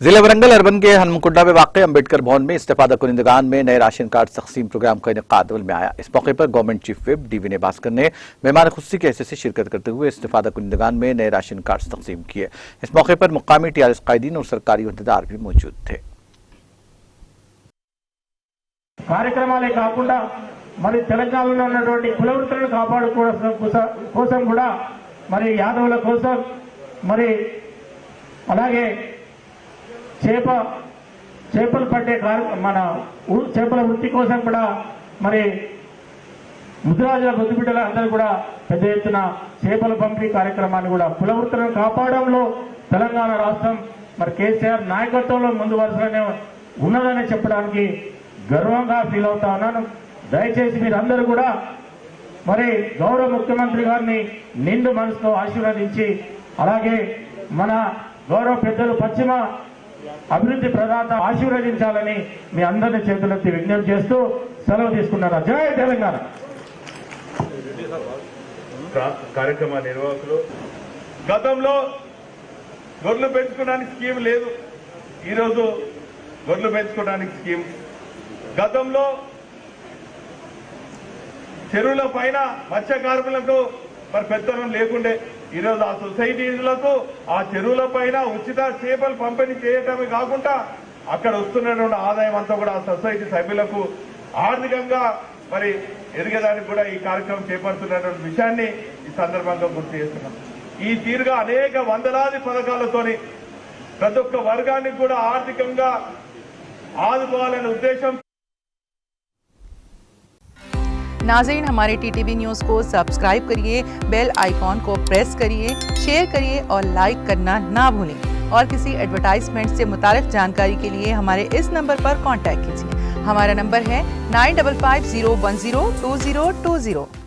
जिला वरंगल अर्बन के हनुमकुंडा में वाक़ अम्बेडकर भवन में इस्तेफादा कुनिंदगान में नए राशन कार्ड तकसीम प्रोग्राम का इनेकाद अमल में आया। इस मौके पर government chief whip DV Bhaskar ने मेहमान खुसूसी की हैसियत से शिरकत करते हुए इस्तेफादा कुनिंदगान में नए राशन कार्ड तकसीम किए। इस मौके पर मुकामी टीआरएस कायदीन और सरकारी अहदेदार भी मौजूद थे। కార్యక్రమాలే కాకుండా మరి తెలంగాణలో ఉన్నటువంటి కుల వృత్తులను కాపాడుకోవడం కోసం కూడా మరి యాదవుల కోసం మరి అలాగే చేపలు పట్టే మన చేపల వృత్తి కోసం కూడా మరి ముద్రాజుల బొద్దుబిడ్డల అందరూ కూడా పెద్ద ఎత్తున చేపల పంపిణీ కార్యక్రమాన్ని కూడా కుల వృత్తులను కాపాడడంలో తెలంగాణ రాష్ట్రం మరి కేసీఆర్ నాయకత్వంలో ముందు వరుసలోనే ఉన్నదని చెప్పడానికి గర్వంగా ఫీల్ అవుతా ఉన్నాను। దయచేసి మీరందరూ కూడా మరి గౌరవ ముఖ్యమంత్రి గారిని నిండు మనసుతో ఆశీర్వదించి అలాగే మన గౌరవ పెద్దలు పశ్చిమ అభివృద్ధి ప్రదాత ఆశీర్వదించాలని మీ అందరిని చేతులెత్తి విజ్ఞప్తి చేస్తూ సెలవు తీసుకున్నారు। జై తెలంగాణ। కార్యక్రమ నిర్వాహకులు గతంలో గొర్రెలు పెంచుకోవడానికి స్కీమ్ లేదు, ఈరోజు గొర్రెలు పెంచుకోవడానికి స్కీమ్। గతంలో చెరువుల పైన మత్స్యకారులకు మరి పెత్తనం లేకుండే, ఈరోజు ఆ సొసైటీలకు ఆ చెరువుల పైన ఉచిత చేపలు పంపిణీ చేయటమే కాకుండా అక్కడ వస్తున్నటువంటి ఆదాయం అంతా కూడా ఆ సొసైటీ సభ్యులకు ఆర్థికంగా మరి ఎదిగేదానికి కూడా ఈ కార్యక్రమం చేపడుతున్నటువంటి విషయాన్ని ఈ సందర్భంగా గుర్తు చేస్తున్నాం। ఈ తీరుగా అనేక వందలాది పథకాలతోని ప్రతి ఒక్క వర్గానికి కూడా ఆర్థికంగా ఆదుకోవాలనే ఉద్దేశం। नाज़रीन, हमारे टीटीवी न्यूज़ को सब्सक्राइब करिए, बेल आइकॉन को प्रेस करिए, शेयर करिए और लाइक करना ना भूलें। और किसी एडवर्टाइजमेंट से मुताल्लिक़ जानकारी के लिए हमारे इस नंबर पर कांटेक्ट कीजिए। हमारा नंबर है 9550102020।